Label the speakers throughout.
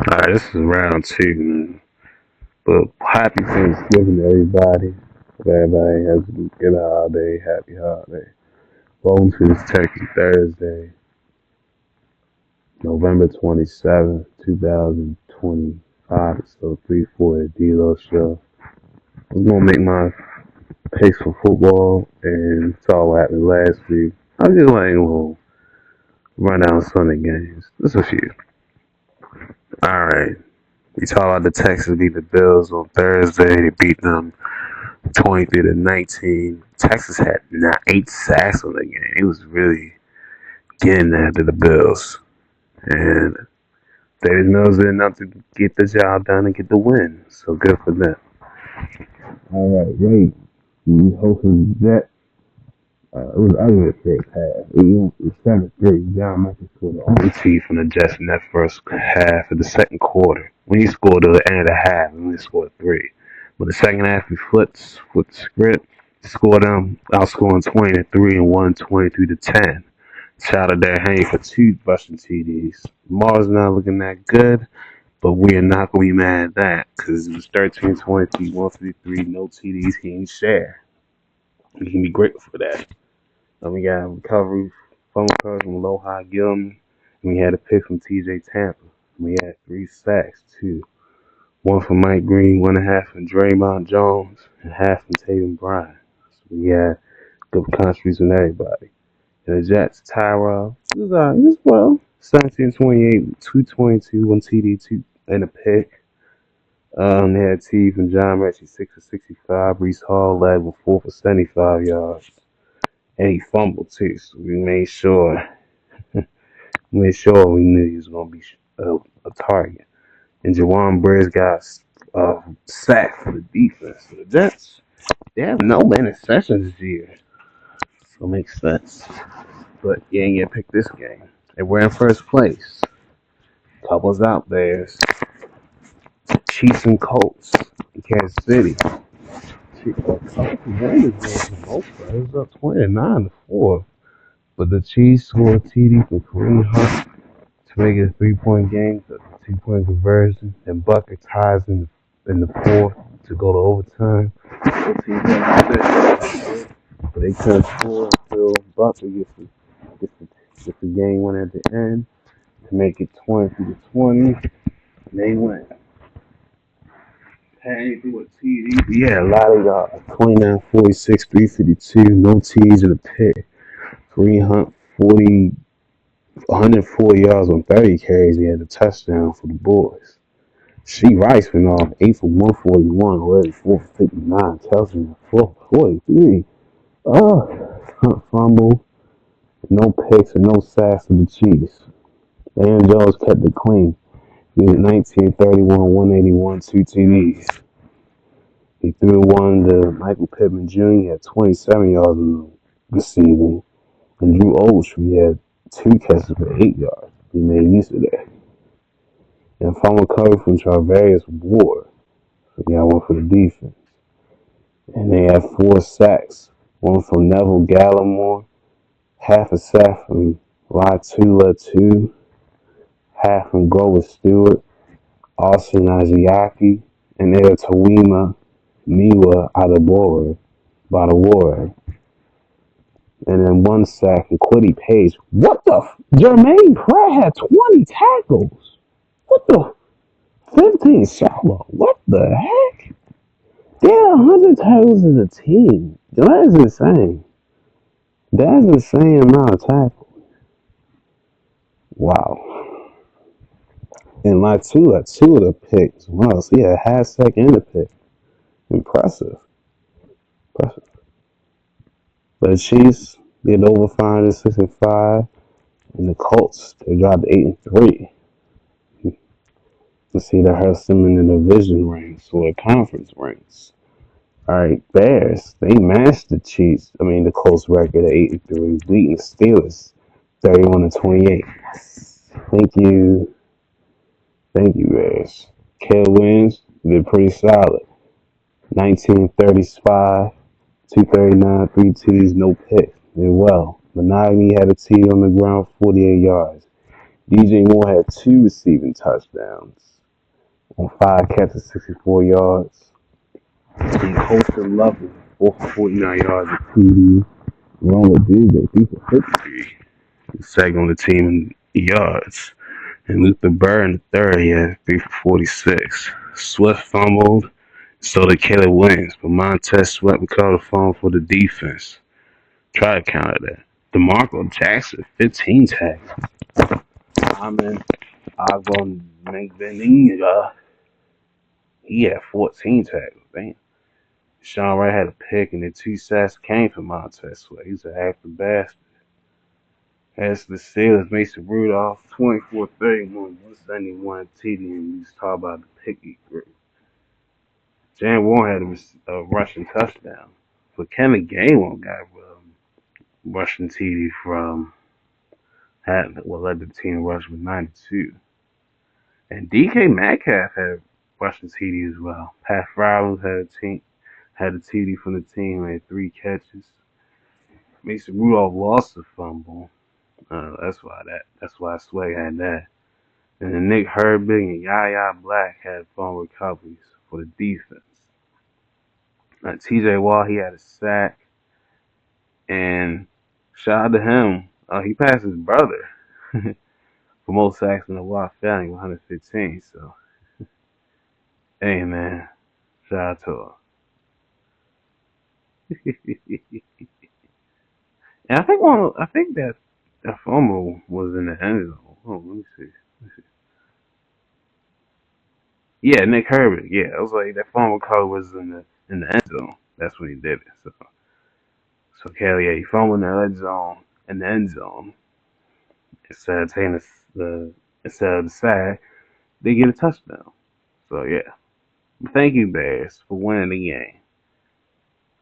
Speaker 1: Alright, this is round two, man. But happy Thanksgiving to everybody. Hope everybody has a good holiday, happy holiday. Welcome to this Turkey Thursday, November 27th, 2025. It's the 340 D-Lo show. I'm gonna make my picks for football and talk what happened last week. I'm just like a little run down Sunday games. Just a few. Alright. We talk about the Texans beat the Bills on Thursday. They beat them 23-19. Texas had 8 sacks on the game. It was really getting after the Bills. And David Mills did enough to get the job done and get the win. So good for them. All right, great. We hosted that. It was ugly the first half. It was 7-3. John Michael scored the only tee from the Jets in that first half of the second quarter. When he scored at the end of the half, he only scored 3. But the second half, he flipped the script, scored them, outscoring 20-3 and won 23-10. Shout out there, Henry for 2 rushing TDs. Lamar's not looking that good, but we are not going to be mad at that because it was 13-23, 153, no TDs, he ain't share. We can be grateful for that. And we got a recovery phone calls from Aloha Gilman. And we had a pick from TJ Tampa. We had 3 sacks, too. 1 from Mike Green, 1.5 from Draymond Jones, and half from Tatum Bryan. So we had good contributions from everybody. And the Jets, Tyrell, he was well. 17-28, 222, 1 TD, 2 and a pick. They had T from John Mechie, 6 for 65. Brees Hall led with 4 for 75 yards. And he fumbled too, so we made sure we knew he was going to be a target. And Jawan Briggs got sacked for the defense. So the Jets, they have no interceptions this year, so it makes sense. But you ain't gonna pick this game. They were in first place. Couples out there. Chiefs and Colts in Kansas City. Colts won this game for most part. It was up 29-4. But the Chiefs scored TD from Kareem Hunt to make it a 3-point game, the 2-point conversion, and Bucker ties in the fourth to go to overtime. But they couldn't score until Bucker gets the game win at the end to make it 20-20. And they win. Hey, through a TD. Yeah, a lot of yards. 29, 46, 352, no T's in the pick. Kareem Hunt, 104 yards on 30 carries. He had a touchdown for the boys. She Rice went off 8 for 141, already 4 for 59. Kelsey 4 for 43. Hunt fumble, no picks and no sacks for the Chiefs. Aaron Jones kept it clean. He was 19, 31, 181, 2 TDs. He threw one to Michael Pittman Jr. He had 27 yards in the receiving. And Drew Olsher, he had 2 catches for 8 yards. He made use of that. And fumble recovery from Charvarius Ward. So he got 1 for the defense. And they had 4 sacks. 1 from Neville Gallimore. Half a sack from Latula 2. Half from Grover Stewart. Austin Ajiaki. And Ed Tawima Miwa Adebore by the Ward. And then 1 sack and Quiddy Page. What the? Jermaine Pratt had 20 tackles. What the? 15 solo. What the heck? They had 100 tackles as a team. That is insane. That's an insane amount of tackles. Wow. And like two of the picks. Wow, so he had a half sack and a pick. Impressive. But the Chiefs did over 506-5. And the Colts, they dropped 8-3. Let's see, that hurts them in the division ranks or the conference ranks. Alright, Bears, they matched the the Colts record at 8-3, beating the Steelers 31-28. Thank you, Bears. Caleb Williams did pretty solid. 19-35, 239, 3 T's, no picks. Did well. Monogamy had a T on the ground, 48 yards. DJ Moore had 2 receiving touchdowns. on 5 catches, 64 yards. And Colston Lovell, 4 for 49 yards at TD. Ronald Dubé, 3 for 53. Second on the team in yards. And Luther Burr in the third, he had 3 for 46. Swift fumbled, so did Caleb Williams, but Montez Sweat recovered the fumble for the defense. Try to counter that. DeMarco Jackson, 15 tackles. Simon Ogbo Mengbeninga, he had 14 tackles. Damn. Sean Wright had a pick, and the 2 sacks came from Montez Sweat. He's an active bastard. As the Steelers, Mason Rudolph, 24-31, 171 TD, and we just talk about the picky group. Jan Warren had a rushing touchdown. But Kevin Gainwell got rushing TD from led the team rush with 92. And DK Metcalf had rushing TD as well. Pat Fryland had a TD from the team, had 3 catches. Mason Rudolph lost the fumble. That's why Sway had that. And then Nick Herbig and Yaya Black had fumble recoveries for the defense. TJ Watt, he had a sack. And shout out to him. He passed his brother for most sacks in the Watt family, 115. So, hey man, shout out to him. And I think that fumble was in the end zone. Oh, let me see. Yeah, Nick Herbig. Yeah, it was like that fumble call was in the end zone. That's when he did it. So Kelly, yeah, he fumbled in the end zone. Instead of taking instead of the sack, they get a touchdown. So yeah, thank you Bears for winning the game.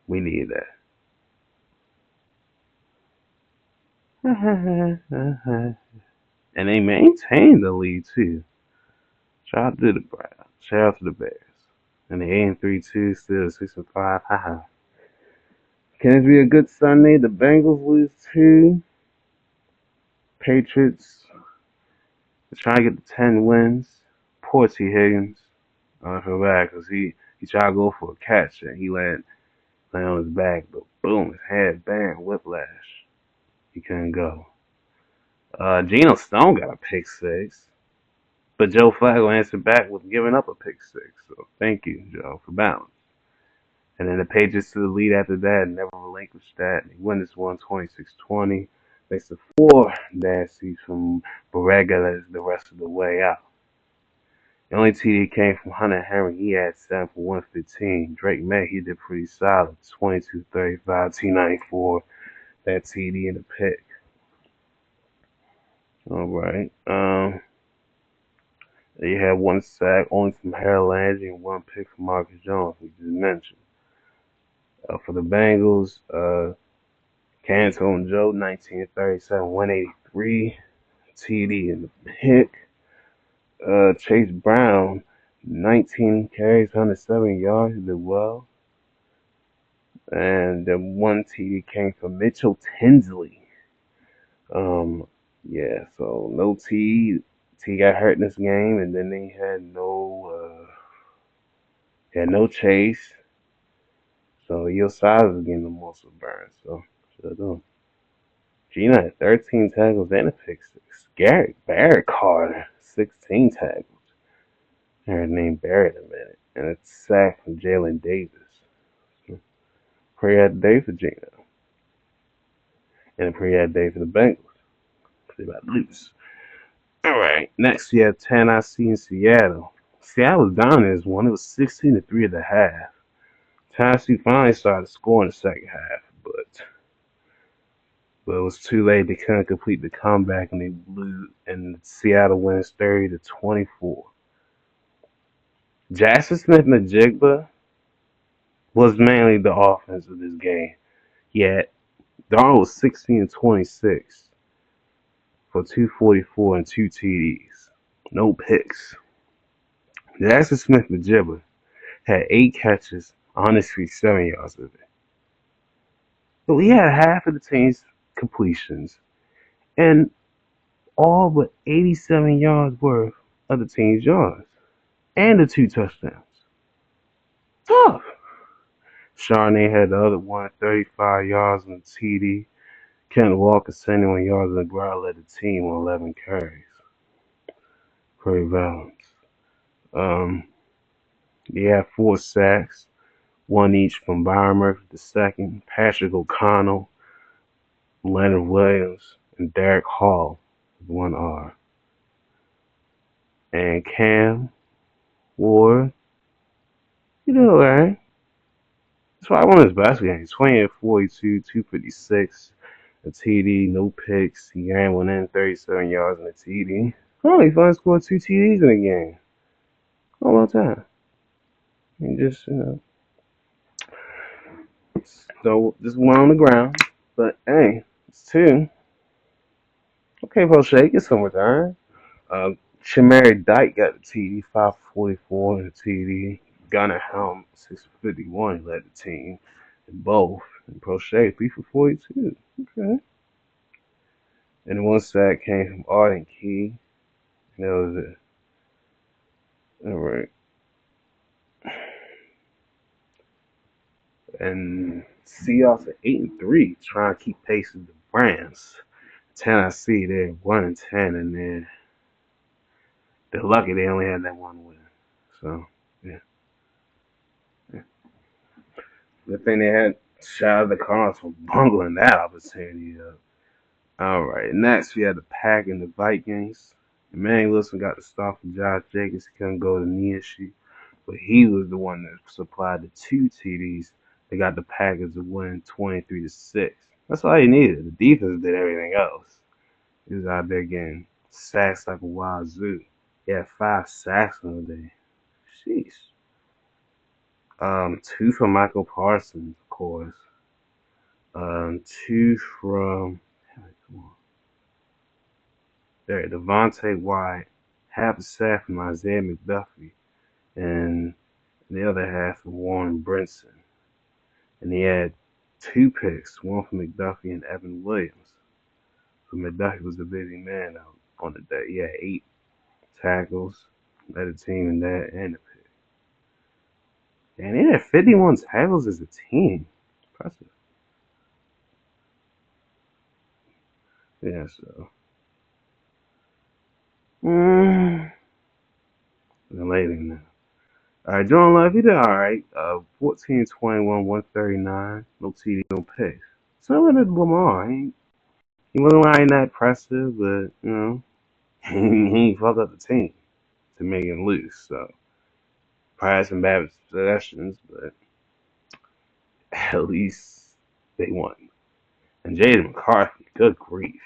Speaker 1: We needed that. And they maintained the lead too. Shout out to the Browns. Shout out to the Bears. And the 8-3 still 6-5. Haha. Can this be a good Sunday? The Bengals lose 2. Patriots trying to get the 10 wins. Poor T. Higgins. I feel bad because he tried to go for a catch and he landed on his back, but boom, his head bang, whiplash. He couldn't go. Geno Stone got a pick 6. But Joe Flacco answered back with giving up a pick 6. So thank you, Joe, for balance. And then the Patriots to the lead after that, never relinquished that. They win this one 26-20. Thanks to 4 nasties from Borrega the rest of the way out. The only TD came from Hunter Henry. He had 7 for 115. Drake May, he did pretty solid. 22-35, T94. That TD and the pick. All right. They had 1 sack only from Harold Landry and 1 pick from Marcus Jones, we just mentioned. For the Bengals, Canton Joe, 1937, 183, TD in the pick. Chase Brown, 19 carries, 107 yards, did well. And the 1 TD came from Mitchell Tinsley. Yeah, so no T. T got hurt in this game, and then they had no Chase. So your size is getting the muscle burn. So should do. Gina had 13 tackles and a pick 6. Garrett Barrett Carter, 16 tackles. I heard the name Barrett in a minute. And a sack from Jalen Davis. So, pretty bad day for Gina. And a pretty bad day for the Bengals. They about to lose. Alright, next we have Tennessee and Seattle. Seattle was down as one. It was 16-3 at the half. Tennessee finally started scoring the second half, but it was too late. They couldn't complete the comeback, and they blew. And Seattle wins 30-24. Jackson Smith-Njigba was mainly the offense of this game. Yet Darnold was 16-26 for 244 and 2 TDs, no picks. Jackson Smith-Njigba had 8 catches, 167 yards of it. So he had half of the team's completions and all but 87 yards worth of the team's yards. and the 2 touchdowns. Tough. Charbonnet had the other one, 35 yards on the TD. Kenneth Walker, 71 yards on the ground, led the team on 11 carries. Pretty balanced. He had 4 sacks, one each from Byron Murphy II, Patrick O'Connell, Leonard Williams, and Derek Hall with 1 R. And Cam Ward, he did alright. That's why I won his best game. 28-42, 256, a TD, no picks. He ran one in, 37 yards on a TD. Oh, he finally scored 2 TDs in a game. How about that? He just, so just one on the ground. But hey, it's 2. Okay, Pro Shake, get some return. Shamari Dyke got the TD, 544 in the TD. Gunnar Helm, 651, led the team in both. And Pro Shake, 3 for 42. Okay. And the 1 sack came from Arden Key. And that was it. All right. And Seahawks are 8-3, trying to keep pace with the Browns. Tennessee, they're 1-10, and they're lucky they only had that one win. So, yeah. The thing they had, shout out the Cardinals for bungling that opportunity up. All right, next we had the Pack and the Vikings. Emmanuel Wilson got the start for Josh Jacobs. He couldn't go to knee issue, but he was the one that supplied the 2 TDs. They got the Packers to win 23-6. That's all he needed. The defense did everything else. He was out there getting sacks like a wild zoo. He had 5 sacks on the day. Sheesh. 2 from Michael Parsons, of course. 2 from Devontae White, half a sack from Isaiah McDuffie, and the other half from Warren Brinson. And he had 2 picks, one from McDuffie and Evan Williams. So McDuffie was the busy man out on the day. He had 8 tackles, led the team in that, and the pick. And he had 51 tackles as a team. Impressive. Yeah, so. Later now. Alright, Jordan Love, he did alright. 14, 21, 139. No TD, no picks. So did Lamar. He wasn't like that impressive, but, he fucked up the team to make him lose. So, probably had some bad possessions, but at least they won. And Jaden McCarthy, good grief.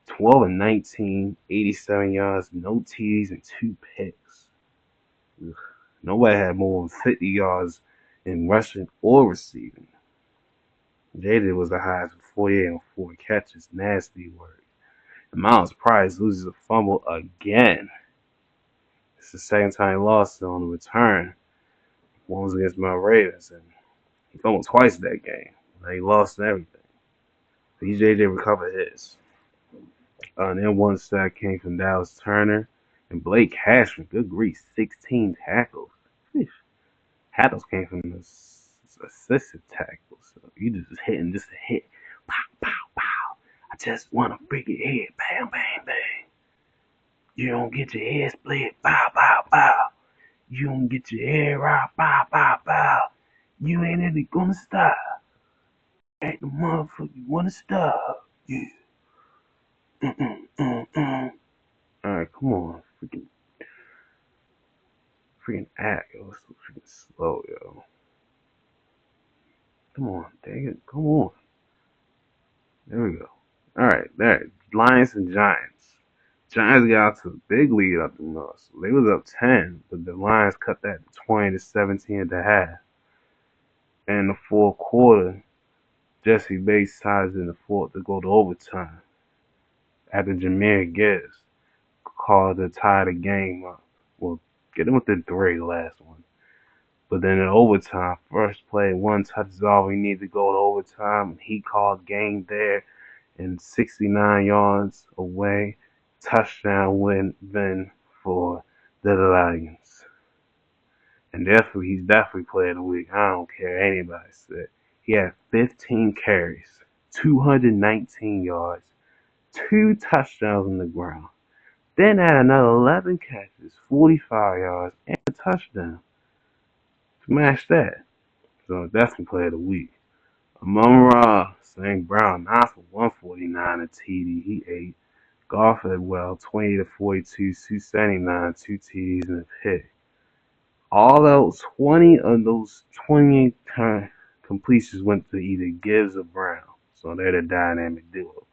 Speaker 1: 12 and 19, 87 yards, no TDs, and 2 picks. Ugh. Nobody had more than 50 yards in rushing or receiving. Jaden was the highest with 48 on 4 catches. Nasty work. And Miles Price loses a fumble again. It's the second time he lost on the return. One was against my Ravens, and he fumbled twice that game. And he lost everything. BJJ recovered his. And then 1 sack came from Dallas Turner. And Blake Cashman, good grief, 16 tackles. Tackles came from the assisted tackles. So you just hitting just a hit. Pow, pow, pow. I just want to break your head. Bam, bam, bam. You don't get your head split. Bow, bow, bow. You don't get your head right. Bow, bow, bow. You ain't ever gonna stop. Ain't the motherfucker you wanna stop. Yeah. Alright, come on. Freaking act. Yo, it's so freaking slow, yo. Come on, dang it. Come on. There we go. Alright, there. Lions and Giants. Giants got out to a big lead up the north. So they was up 10, but the Lions cut that to 20-17 at the half. And in the 4th quarter, Jesse Bates ties in the 4th to go to overtime. After Jahmyr Gibbs called to tie the game up. Well, get them within 3, the last one. But then in overtime, first play, 1 touch is all we need to go to overtime. He called game there and 69 yards away. Touchdown win for the Lions. And therefore, he's definitely player of the week. I don't care anybody said. He had 15 carries, 219 yards, 2 touchdowns on the ground. Then had another 11 catches, 45 yards, and a touchdown. Smash that. So definitely player of the week. Amon-Ra, St. Brown, 9 for 149 a TD. He ate. Goff had 20 to 42, 279, 2 TDs and a pick. All those 20 of those 28 completions went to either Gibbs or Brown. So they're the dynamic duo.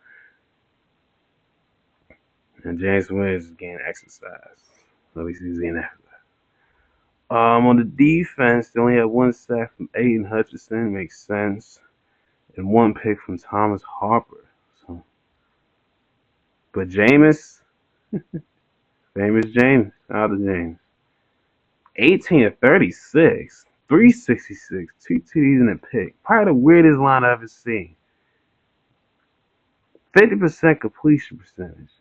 Speaker 1: And James Williams is getting exercise. At least he's getting exercise. On the defense, they only had one sack from Aiden Hutchinson, makes sense, and one pick from Thomas Harper. So, but Jameis, famous James, out of James, 18 of 36, 366, 2 TDs and a pick. Probably the weirdest line I've ever seen. 50% completion percentage,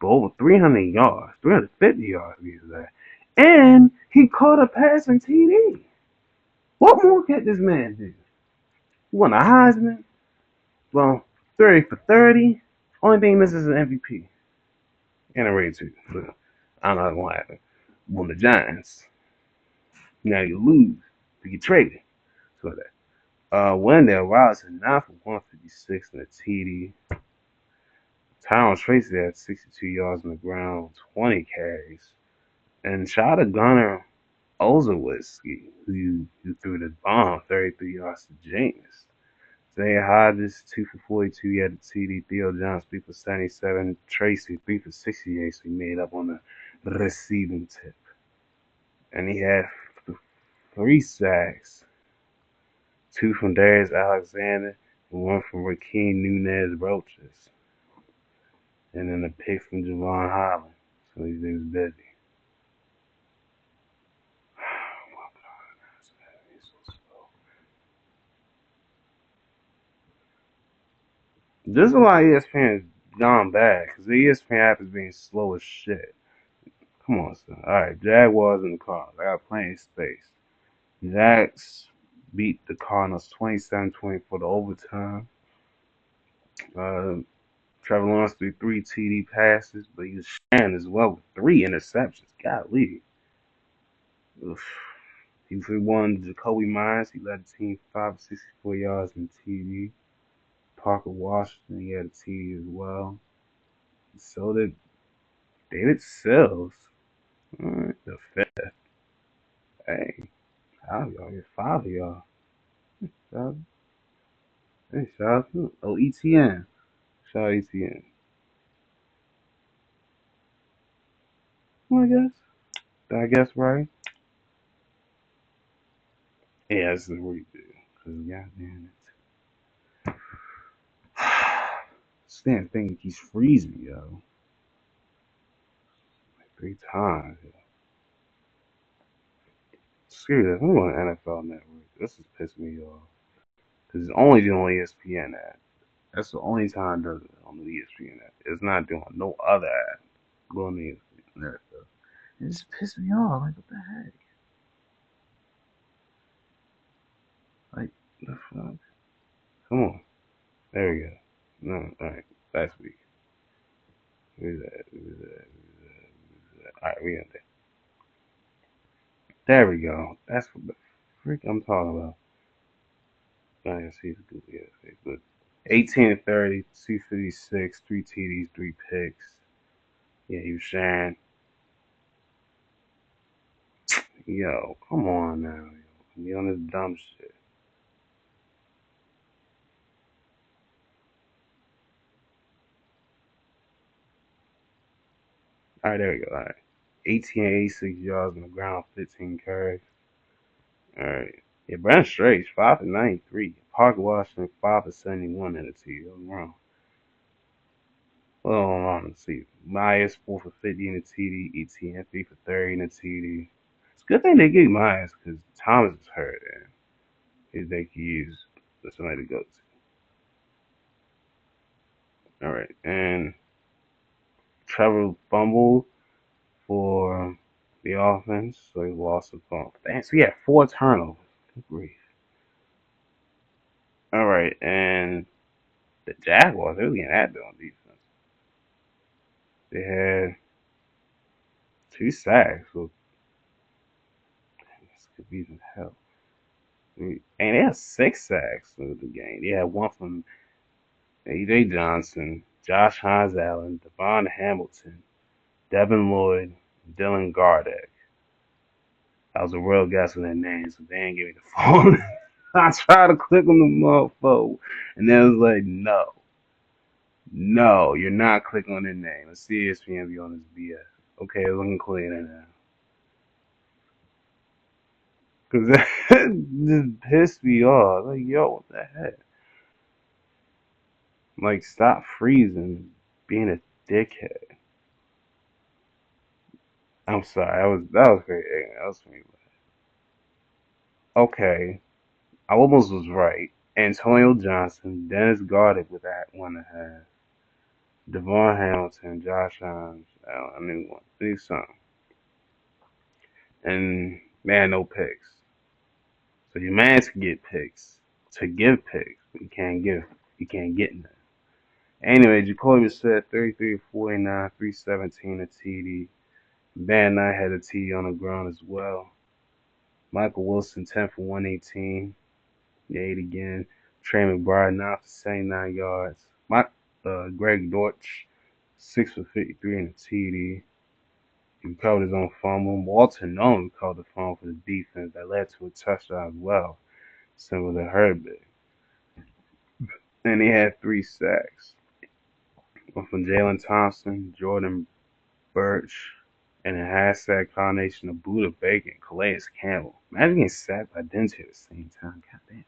Speaker 1: but over 300 yards, 350 yards, to be exact. And he caught a passing TD. What more can this man do? He won a Heisman. Well, 30 for 30. Only thing misses is an MVP. And a rating too. But I don't know what's going to happen. Won the Giants. Now you lose. You get traded. So that. Wendell Robinson, 9 for 156 and a TD. Tyron Tracy had 62 yards on the ground, 20 carries. And shout out to Gunnar Olszewski, who threw the bomb 33 yards to James. Zay Hodges, 2 for 42, he had a TD. Theo Jones, 3 for 77. Tracy, 3 for 68, so he made up on the receiving tip. And he had 3 sacks, 2 from Darius Alexander, and 1 from Rakeem Nunez Roaches. And then a pick from Javon Holland. So he was busy. Oh my God, he's so slow. This is why ESPN is gone bad, because the ESPN app is being slow as shit. Come on, son. Alright, Jaguars and the Cardinals. I got plenty of space. Jags beat the Cardinals 27-20 for the overtime. Uh, Trevor Lawrence threw 3 TD passes, but he was sharing as well with 3 interceptions. Golly. Oof. He threw one to Jacoby Myers. He led the team 564 yards in TD. Parker Washington, he had a TD as well. So did David Sills. Alright, the 5th. Hey, how y'all get 5 of y'all? Shout, hey, shout out. Oh, ETN. Shout out ETN. Well, I guess. Did I guess right? Yeah, this is what you do. Cause goddamn it. This damn thing keeps freezing, yo. Like 3 times. Yo. Serious, I'm on NFL Network. This is pissing me off. Cause it's only doing on ESPN ad. That's the only time it does it on the ESPN ad. It's not doing no other ad. Go on the ESPN NFL. It just pissed me off. Like, what the heck? Like, the fuck? Come on. There we go. No, alright. Last week. Who's that? Who's that? Who's that? Alright, we got there. There we go. That's what the freak I'm talking about. I can see it's good. Yeah, it's good. 18 and 30, 256, 3 TDs, 3 picks. Yeah, he was sharing. Yo, come on now. Yo. Be on this dumb shit. Alright, there we go. Alright. 18 and 86 yards on the ground, 15 carries. Alright. Yeah, Brandon Straits, 5 for 93. Parker Washington, 5 for 71 in the TD. That was wrong. Well, hold on, let's see. Myers, 4 for 50 in the TD. ETN, 3 for 30 in the TD. It's a good thing they gave Myers because Thomas is hurt and they could use somebody to go to. Alright, and Trevor fumbled for the offense, so he lost the ball. Damn, so he had 4 turnovers. Good grief. All right, and the Jaguars, they were getting that on defense. They had 2 sacks, so this could be some help. And they had 6 sacks in the game. They had one from A.J. Johnson, Josh Hines Allen, Devon Hamilton, Devin Lloyd, Dylan Gardeck. I was a real guess on their names, so they didn't give me the phone. I tried to click on the motherfucker, and they was like, no, you're not clicking on their name. Let's see ESPN be on this BS. Okay, looking clear now. Because that just pissed me off. Like, yo, what the heck? Like, stop freezing, being a dickhead. I'm sorry, that was very ignorant. That was me. Okay, I almost was right. Antonio Johnson, Dennis Gardeck with that 1.5. Devon Hamilton, Josh Hines, I mean, these some. And man, no picks. So your man to get picks, to give picks, but you can't get none. Anyway, Jacoby said 33 49, 317 a TD. Van Knight had a TD on the ground as well. Michael Wilson 10 for 118. Yeah, 8 again. Trey McBride 9 for 79 yards. Greg Dortch 6 for 53 and a TD. He recovered his own fumble. Walter Nolan recovered the fumble for the defense that led to a touchdown as well, similar to Herbert. And he had 3 sacks. One from Jalen Thompson, Jordan Birch, and a half-sack combination of Buda Baker and Calais Campbell. Imagine getting sacked by Dente at the same time. God damn.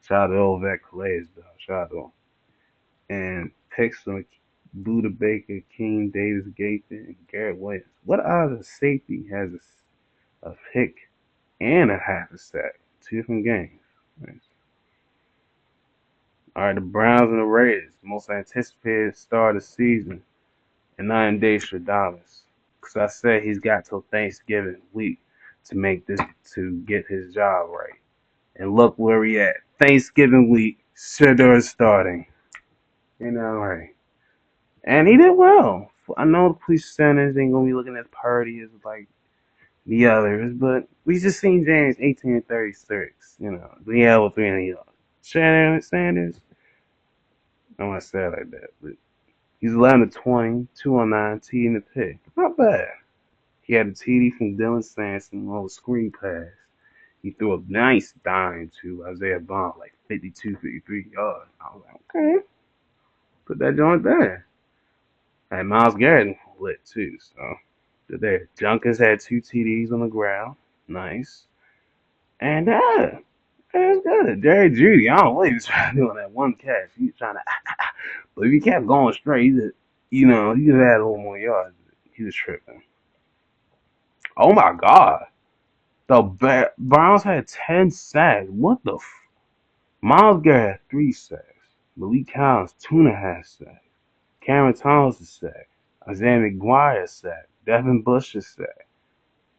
Speaker 1: Shout out to old vet Calais, though. Shout out to him. And picks from Buda Baker, King, Davis, Gaither, and Garrett Williams. What other safety has a pick and a half a sack? 2 different games. Nice. All right, the Browns and the Raiders, the most anticipated start of the season, and I am Dave Stradamus, because I said he's got till Thanksgiving week to make this to get his job right. And look where we at. Thanksgiving week, Shedder's starting. You know, right. And he did well. I know the police centers ain't gonna be looking at Purdy as like the others, but we just seen James 18-36. You know, we have with 300 yards. Shannon Sanders, I want to say it like that, but he's 11-20, 209, T in the pick. Not bad. He had a TD from Dylan Sampson on a screen pass. He threw a nice dime to Isaiah Bond, like 52, 53 yards. I was like, okay, put that joint there. And Myles Garrett lit too, so there. Junkins had 2 TDs on the ground. Nice. And it was good. Jerry Judy, I don't know what he was trying to do on that one catch. He was trying to, but if he kept going straight, he could have had a little more yards. He was tripping. Oh my God. The Browns had 10 sacks. What the Myles Garrett had 3 sacks. Malik Collins, 2.5 sacks. Cameron Thomas a sack. Isaiah McGuire a sack. Devin Bush a sack.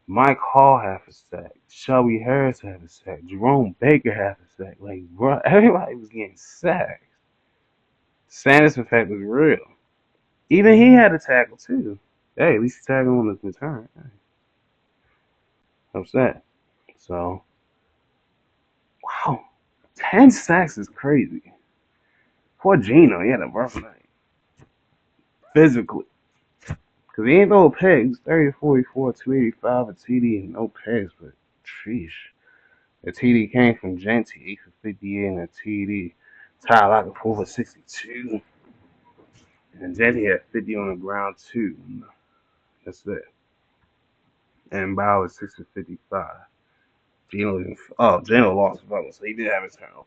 Speaker 1: Mike Hall half a sack. Shelby Harris half a sack. Jerome Baker half a sack. Like, bro, everybody was getting sacks. Sanders effect was real. Even he had a tackle too. Hey, at least he tackled on the return. Hey, upset. So, wow. 10 sacks is crazy. Poor Gino, he had a rough night. Physically. Because he ain't no pigs. 30 44, 285, a TD, and no pigs, but sheesh. The TD came from Genty, 8 for 58, and a TD. Tyler Lockett, 4 for 62. And Genty had 50 on the ground, too. That's it. And Bauer, 6 for 55. Gino lost the fumble, so he did have a turnover.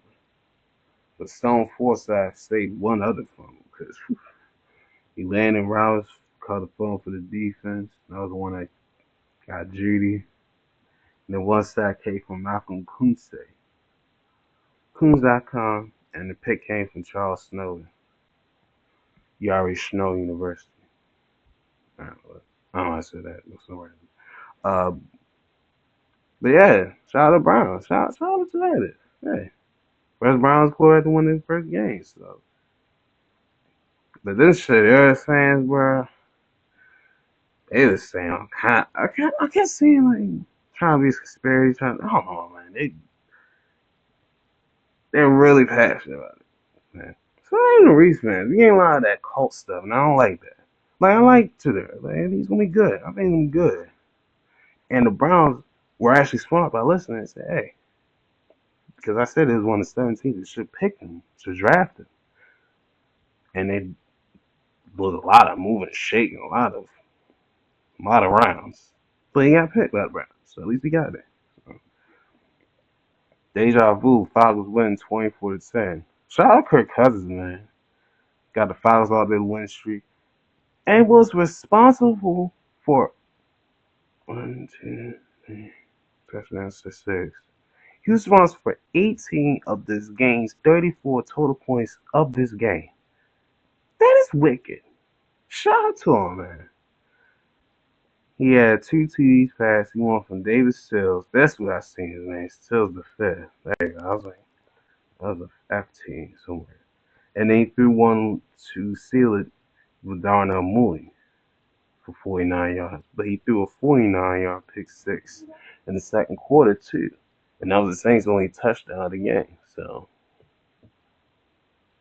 Speaker 1: But Stone Forsythe saved one other fumble because he landed Rouse, caught the fumble for the defense. That was the one that got Judy. And the one sack came from Malcolm Kunze. Coons.com, and the pick came from Charles Snowden. Yari Snow University. I don't know why I said that. Uh, but yeah, shout out to Browns. Shout out to that. Hey, first Browns scored to win his first game. So, but this shit, the fans, bro, they was saying, I can't see like trying to be a conspiracy. I don't know, man. They're really passionate about it, man. So I ain't a Reese fan. We ain't a lot of that cult stuff, and I don't like that. Like I like Tudor. Like he's gonna be good. I think he's gonna be good. And the Browns were actually smart by listening and said, hey, because I said it was one of the 17 that should pick him, should draft him. And they blew a lot of moving and shaking, a lot of rounds. But he got picked by the Browns. So at least he got it. So, deja vu, Falcons win 24-10. Shout out Kirk Cousins, man. Got the Falcons off their win streak. And was responsible for one, two, three, touchdowns to six. He was responsible for 18 of this game's 34 total points of this game. That is wicked. Shout out to him, man. He had two TDs passed. He won from David Sills. That's what I seen his name. Sills the fifth. There you go. I was like, that was a F-team somewhere. And then he threw one to seal it with Darnell Mooney for 49 yards. But he threw a 49-yard pick six in the second quarter, too. And that was the Saints' only touchdown of the game. So,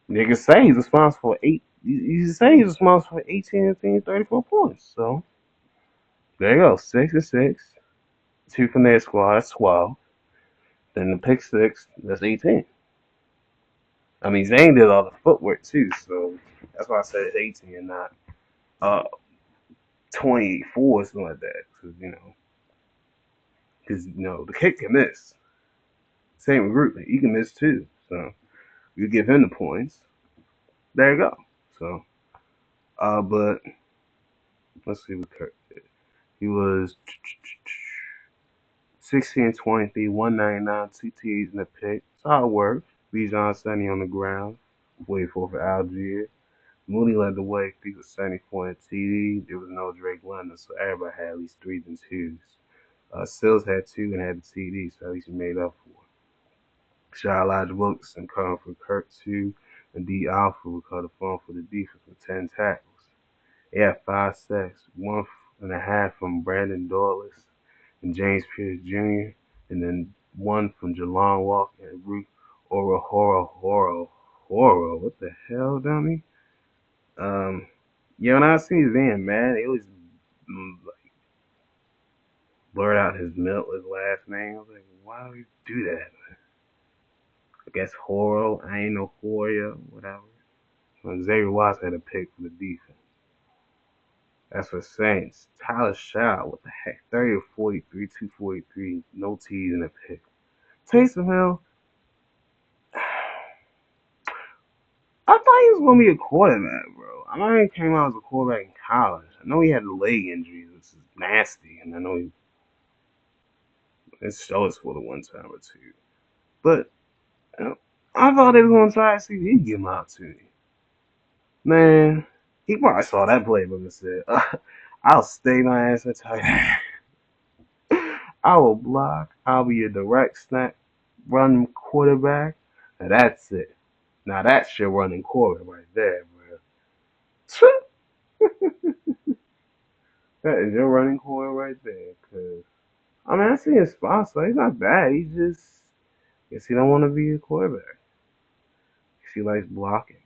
Speaker 1: niggas say he's responsible for you say he's responsible for 18 and 34 points. So, there you go. 6 and 6. Two from their squad, that's 12. Then the pick six, that's 18. I mean, Zane did all the footwork too, so that's why I said it's 18 and not uh 24 or something like that. Because the kick can miss. Same with Group, he can miss too. So you give him the points. There you go. So, but let's see what Kirk did. He was 16-23, 199, two TDs in the pick. Solid work. Bijan Sunny on the ground, 44 for Algier. Mooney led the way, 3 for 74 in TD. There was no Drake London, so everybody had at least threes and twos. Sills had two and had the TD, so at least he made up for it. Shout Elijah Wilkinson coming for Kirk 2, and D. Alford would call the phone for the defense with 10 tackles. He had 5 sacks, 1.5 from Brandon Dorless and James Pierce Jr., and then one from Jalon Walker and Ruth Horo. What the hell, dummy? Um, when I see Van, man, it was like blurred out his last name. I was like, why would you do that? I guess Horo, I ain't no Hoya, whatever. Xavier Watts had a pick for the defense. That's for Saints. Tyler Shaw, what the heck? 30 or 43, 243, no T's in a pick. Taysom Hill, I thought he was gonna be a quarterback, bro. I know he came out as a quarterback in college. I know he had the leg injuries, which is nasty, and I know it's shows for the one time or two. But I thought they was gonna try to see if he could give him an opportunity. Man, he probably saw that playbook and said, "I'll stay my ass at tight end. I will block. I'll be a direct snap, run quarterback, and that's it. Now that's your running quarterback right there, bro. That is your running quarterback right there. Cause I mean, I see his spots, so he's not bad. He just guess he don't want to be a quarterback. He likes blocking.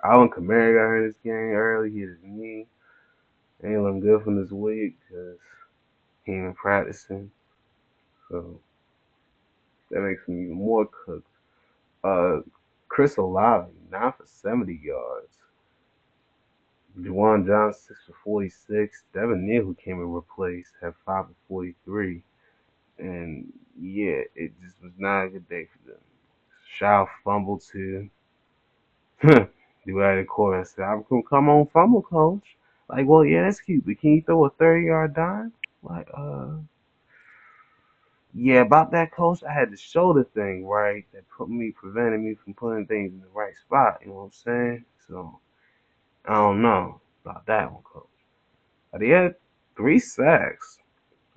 Speaker 1: Alvin Kamara got hurt this game early. He hit his knee. Ain't looking good from this week because he ain't been practicing. So that makes him even more cooked. Uh, Chris Olave, 9 for 70 yards. Juwan Johnson, 6 for 46. Devin Neal, who came and replaced, had 5 for 43. And yeah, it just was not a good day for them. Shaw fumbled too. Do I had a chorus said, I'm gonna come on fumble, coach. Like, well, yeah, that's cute, but can you throw a 30-yard dime? Like, yeah, about that, coach. I had the shoulder thing, right? That prevented me from putting things in the right spot. You know what I'm saying? So I don't know about that one, coach. But he had 3 sacks.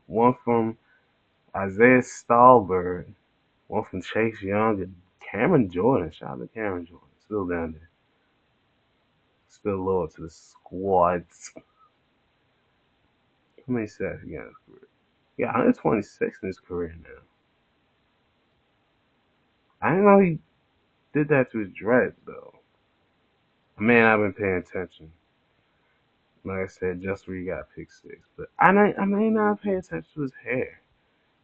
Speaker 1: One from Isaiah Stallbird, one from Chase Young, and Cameron Jordan. Shout out to Cameron Jordan. Still down there. Still loyal to the squads. How many sacks he got in his career? Yeah, 126 in his career now. I didn't know he did that to his dreads, though. Man, I've been paying attention. Like I said, just where he got pick six. But I may not pay attention to his hair.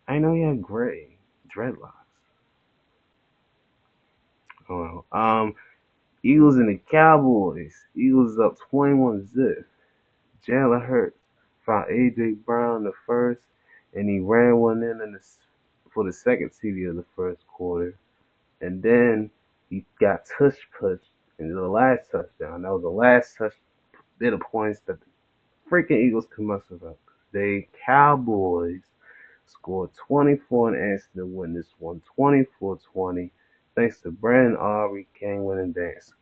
Speaker 1: I know he had gray dreadlocks. Oh well. Eagles and the Cowboys. Eagles up 21-zip. Jalen Hurts found A.J. Brown the first, and he ran one in for the second TD of the first quarter. And then he got tush pushed in the last touchdown. That was the last bit of points that the freaking Eagles could muster up. They Cowboys scored 24 and answered to win this one 24-20 thanks to Brandon Aubrey game-winning dance.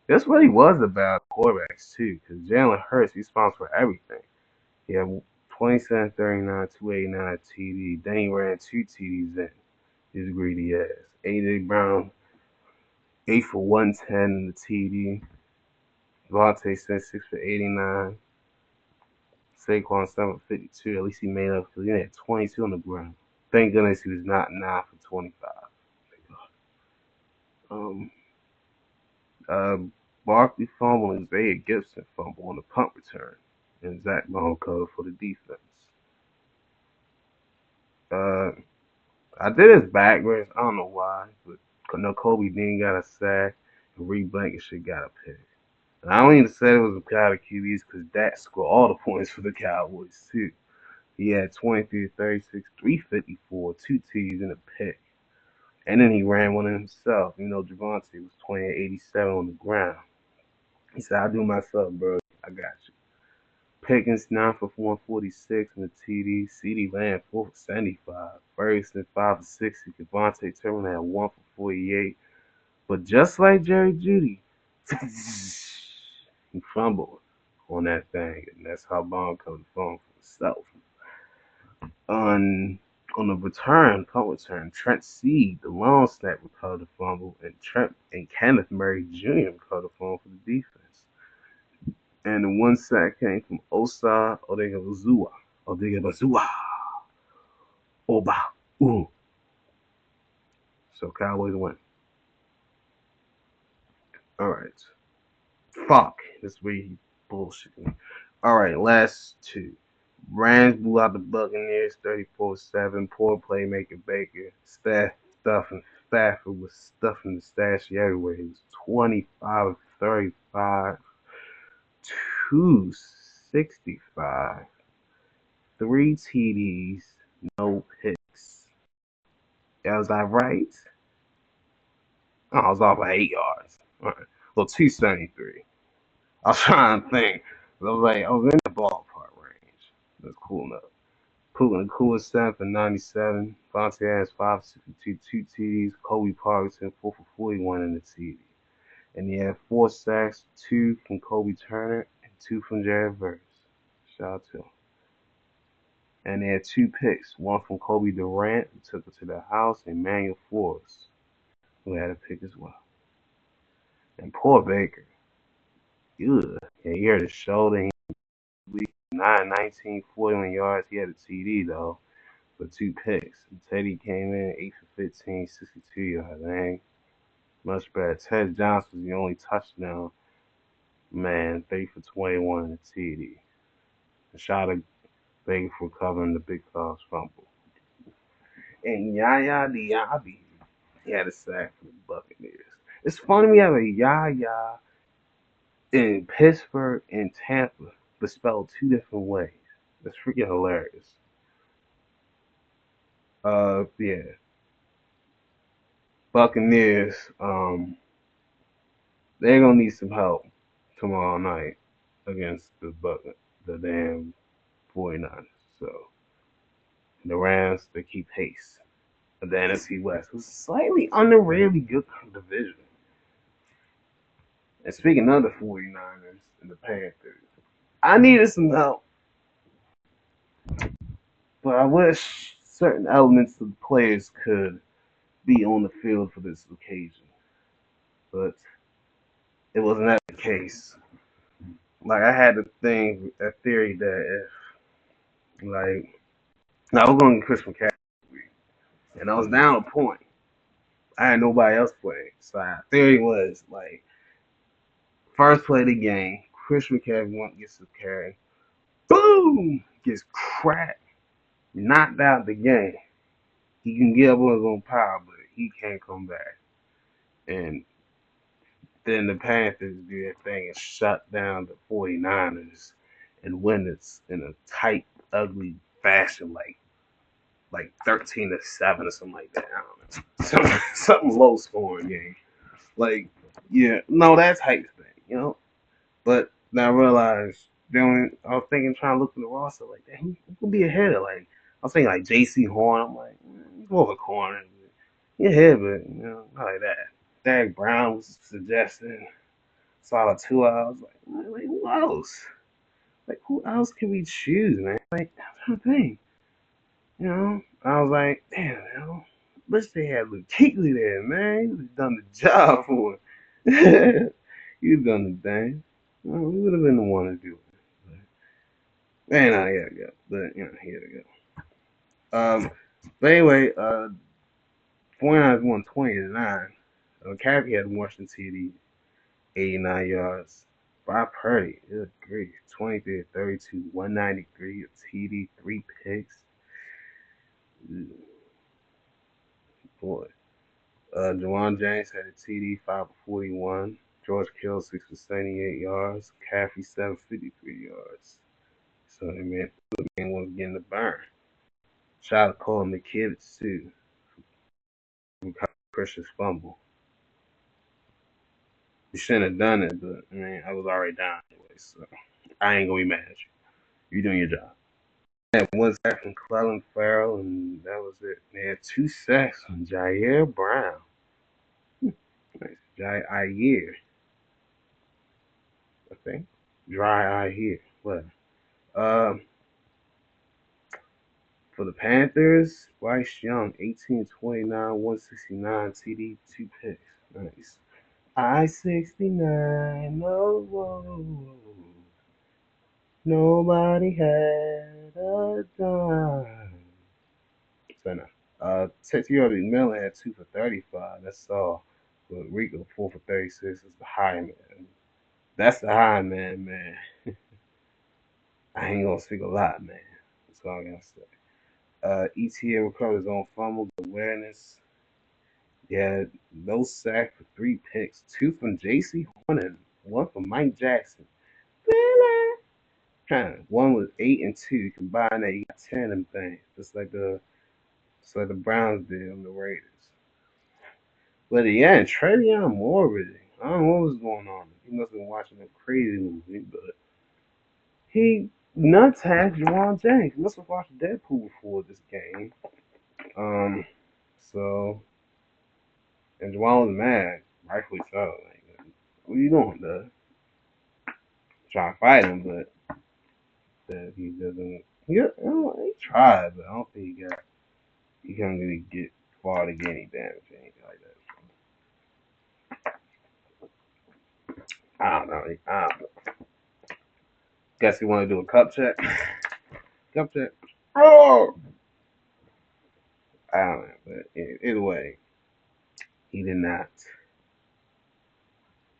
Speaker 1: This really was about quarterbacks too, because Jalen Hurts responds for everything. He had 27, 39, 289 TD. Then he ran 2 TDs in. His greedy ass. A.J. Brown 8 for 110 in the TD. Devontae Smith 6 for 89. Saquon 7 for 52. At least he made up because he had 22 on the ground. Thank goodness he was not 9 for 25. Um, uh, Barkley fumble and Zaire Gibson fumble on the punt return. And Zach Bone cover for the defense. I did his backwards. I don't know why, but no, Kobe Dean got a sack and Reed Blankenship got a pick. And I don't even say it was a crowd of QBs because Dak scored all the points for the Cowboys too. He had 23, 36, 354, 2 T's and a pick. And then he ran one himself. You know, Javonte was 28, 87 on the ground. He said, "I do myself, bro. I got you." Pickens 9 for 146 in the TD. CD Lamb 4 for 75. Ferguson 5 for 60. Devontae Turner had 1 for 48. But just like Jerry Jeudy, he fumbled on that thing, and that's how Bond comes to phone for himself. On the punt return, Trent Seed, the long snap, recovered the fumble, and Kenneth Murray Jr. recovered the fumble for the defense. And the one sack came from Osa Odigabazua. Oba. Ooh. So Cowboys win. Alright. Fuck. This way bullshitting. Alright, last two. Rams blew out the Buccaneers 34-7. Poor playmaker Baker. Stafford was stuffing the stash everywhere. He was 25 35, 265, 3 TDs, no picks. Yeah, was I right? Oh, I was off by 8 yards. All right. Well, 273. I was trying to think. I was in the ballpark range. That's cool enough. Putin Cool 7 for 97. Vontae Adams 5 62, 2 TDs. Kobe Parkinson 4 for 41 in the TD. And he had 4 sacks, 2 from Kobe Turner and 2 from Jared Verse. Shout out to him. And they had 2 picks, one from Kobe Durant, who took it to the house, and Manuel Forrest, who had a pick as well. And poor Baker. Ugh. Yeah, he hurt his shoulder. He 9, 19, 41 yards. He had a TD, though, for 2 picks. And Teddy came in 8 for 15, 62 yards. Dang. Much better. Ted Johnson was the only touchdown man, 3 for 21 in the TD. And shout out to Baker for covering the big Claus fumble. And Yaya Diaby, he had a sack for the Buccaneers. It's funny we have a Yaya in Pittsburgh and Tampa, but spelled 2 different ways. That's freaking hilarious. Yeah. Buccaneers, they're gonna need some help tomorrow night against the damn 49ers. So the Rams, they keep pace. But the NFC West was slightly underrated good division. And speaking of the 49ers and the Panthers, I needed some help, but I wish certain elements of the players could be on the field for this occasion. But it wasn't that the case. Like I had a theory that if like I was going to Chris McCaffrey and I was down a point, I had nobody else playing. So our theory was like first play of the game, Chris McCaffrey gets the carry, boom, gets cracked, knocked out the game. He can get up on his own power, but he can't come back. And then the Panthers do their thing and shut down the 49ers and win this in a tight, ugly fashion, like 13-7 or something like that. I don't know. Something low scoring game. Like, yeah, no, that's hype thing. But then I realized, then I was thinking, trying to look through the roster, like, damn, who could be ahead of, like, I was thinking, like, J.C. Horn. I'm like, he's more of a corner. He's ahead, but, not like that. Dak Brown was suggesting, saw 2 hours. Like, who else? Like, who else can we choose, man? Like, I'm trying to think. I was like, damn, wish they had Luke Kuechly there, man. He's done the job for him. He's done the thing. Well, he would have been the one to do it. Man, I gotta go. But, he had to go. But anyway, 49ers won 20-9. Cappy had Washington TD, 89 yards. Brock Purdy, good grief, 23-32, 193, a TD, 3 picks. Boy. Jawan James had a TD, 5 for 41. George Kittle, 6 for 78 yards. Caffrey, 7 for 53 yards. So, man was getting the burn. Shout out to Cole McKivitz, too. Christian's fumble. You shouldn't have done it, but, I was already down anyway, so I ain't going to be mad at you. You're doing your job. Yeah, one sack from Clelin Farrell, and that was it. They had 2 sacks from Jair Brown. Nice. Jair, I think. Dry eye here. What? Um, for the Panthers, Bryce Young, 18-29, 169 TD, 2 picks. Nice. I-69, oh, whoa. Nobody had a dime. So no. Tetsuya McMillan had 2 for 35. That's all. But Rico 4 for 36 is the high man. That's the high man. I ain't gonna speak a lot, man. That's all I gotta say. ETN recovered his own fumble, awareness. Yeah, no sack for 3 picks, 2 from J.C. Horn and 1 from Mike Jackson. One was 8 and 2 combined. That you got 10 of them things, just like the Browns did on the Raiders. But yeah, Trevion Moore really. I don't know what was going on. He must have been watching a crazy movie, but he nuts hacked Juwan James. He must have watched Deadpool before this game. Um, so and Juwan was mad, rightfully so. Like, what are you doing, Doug? Trying to fight him, but he doesn't. He tried, but I don't think he can't really get far to get any damage or anything like that. I don't know. Guess he want to do a cup check. Cup check. Oh, I don't know, but either way, he did not.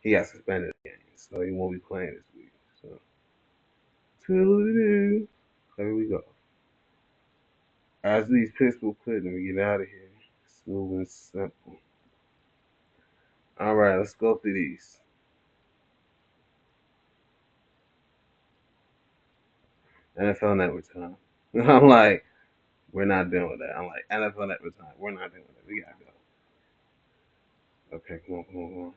Speaker 1: He got suspended again, so he won't be playing this week. So, there we go. As these Pittsburgh put them, we get out of here. Smooth and simple. All right, let's go through these. NFL Network time. I'm like, we're not doing with that. I'm like, NFL Network time. We're not doing that. We gotta go. Okay, come on.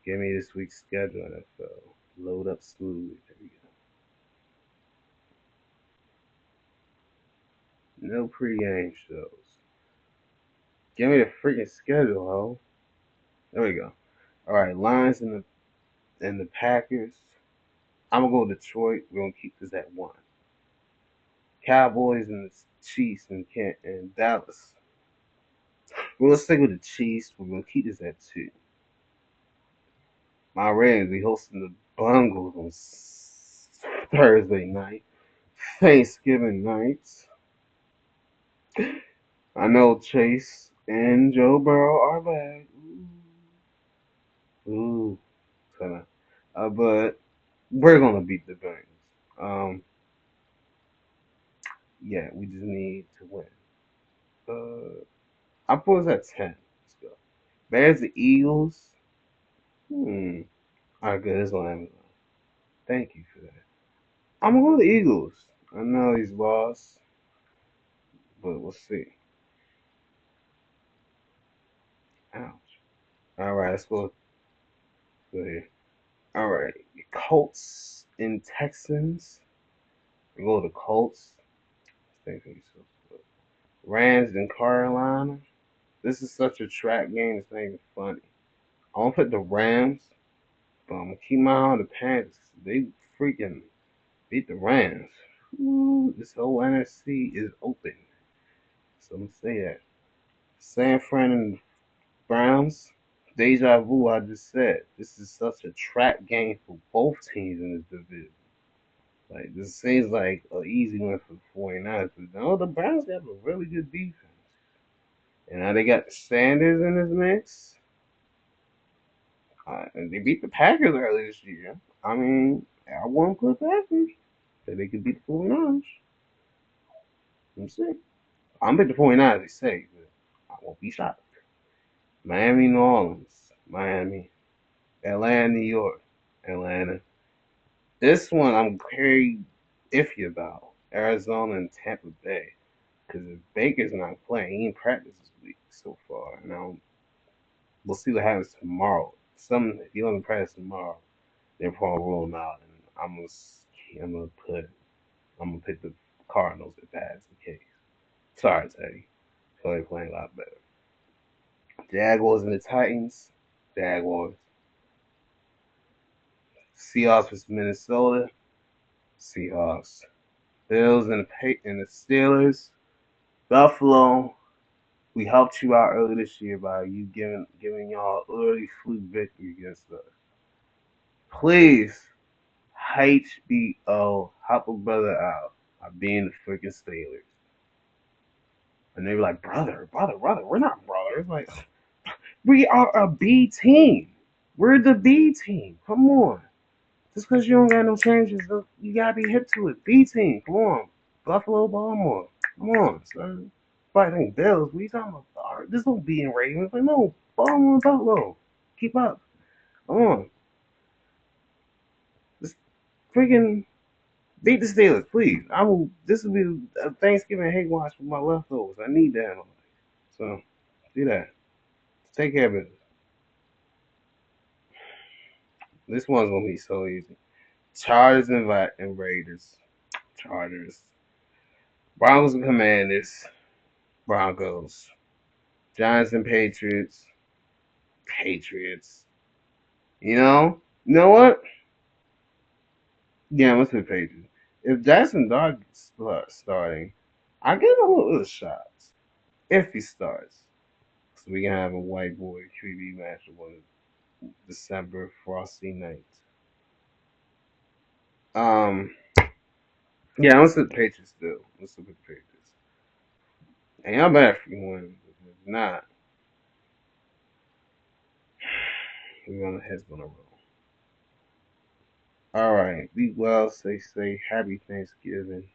Speaker 1: Give me this week's schedule, NFL. Load up smooth. There we go. No pregame shows. Give me the freaking schedule, ho. There we go. All right, Lions and the Packers. I'm gonna go Detroit. We're gonna keep this at 1. Cowboys and the Chiefs and Dallas. We're gonna stick with the Chiefs. We're gonna keep this at 2. My Rams be hosting the Bungles on Thursday night, Thanksgiving night. I know Chase and Joe Burrow are back. Ooh, kinda. But we're gonna beat the Bengals. Yeah, we just need to win. I put us at 10. Let's go. Bears the Eagles. Hmm. All right, good. It's on Amazon. Thank you for that. I'm gonna go the Eagles. I know he's lost, but we'll see. Ouch. All right, let's go here. All right, Colts and Texans. We go to Colts. Thank you so good. Rams and Carolina. This is such a trap game. It's not even funny. I'm gonna put the Rams, but I'm gonna keep my eye on the Panthers. They freaking beat the Rams. Ooh, this whole NFC is open. So I'm gonna say that. San Fran and Browns. Deja vu, I just said. This is such a trap game for both teams in this division. Like, this seems like an easy win for the 49ers. But no, the Browns have a really good defense. And now they got Sanders in this mix. And they beat the Packers earlier this year. I mean, I won't put Packers. That they could beat the 49ers. I'm sick. I'm bet the 49ers, they say, but I won't be shocked. Miami, New Orleans. Miami. Atlanta, New York. Atlanta. This one I'm very iffy about. Arizona and Tampa Bay. Because if Baker's not playing, he ain't practiced this week so far. Now, we'll see what happens tomorrow. If he doesn't practice tomorrow, they're probably roll him out. And I'm gonna put, I'm gonna pick the Cardinals if that's the case. Sorry, Teddy. So they're playing a lot better. Jaguars and the Titans. Jaguars. Seahawks versus Minnesota. Seahawks. Bills and the Steelers. Buffalo. We helped you out early this year by you giving y'all early fluke victory against us. Please, HBO, help a brother out by being the freaking Steelers. And they were like, brother, we're not brothers. Like, we are a B team. We're the B team. Come on. Just because you don't got no changes, you gotta be hip to it. B team, come on. Buffalo, Baltimore, come on, son. Fighting Bills, we talking about? This don't be in Ravens. Like, no, Baltimore, Buffalo, keep up. Come on, just freaking beat the Steelers, please. I will. This will be a Thanksgiving hate watch for my leftovers. I need that. So do that. Take care of it. This one's gonna be so easy. Chargers and Raiders. Chargers. Broncos and Commanders. Broncos. Giants and Patriots. Patriots. You know what? Yeah, let's say Patriots. If Jackson Dart starting, I give him a little shot. If he starts. So we can have a white boy QB matchup on December frosty night. Um, yeah, let's say the Patriots still. Let's look at the Patriots. And y'all better if you win. If not, we're gonna heads gonna roll. All right. Be well. Stay safe. Happy Thanksgiving.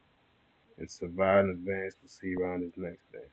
Speaker 1: And survive in advance. We'll see you around this next day.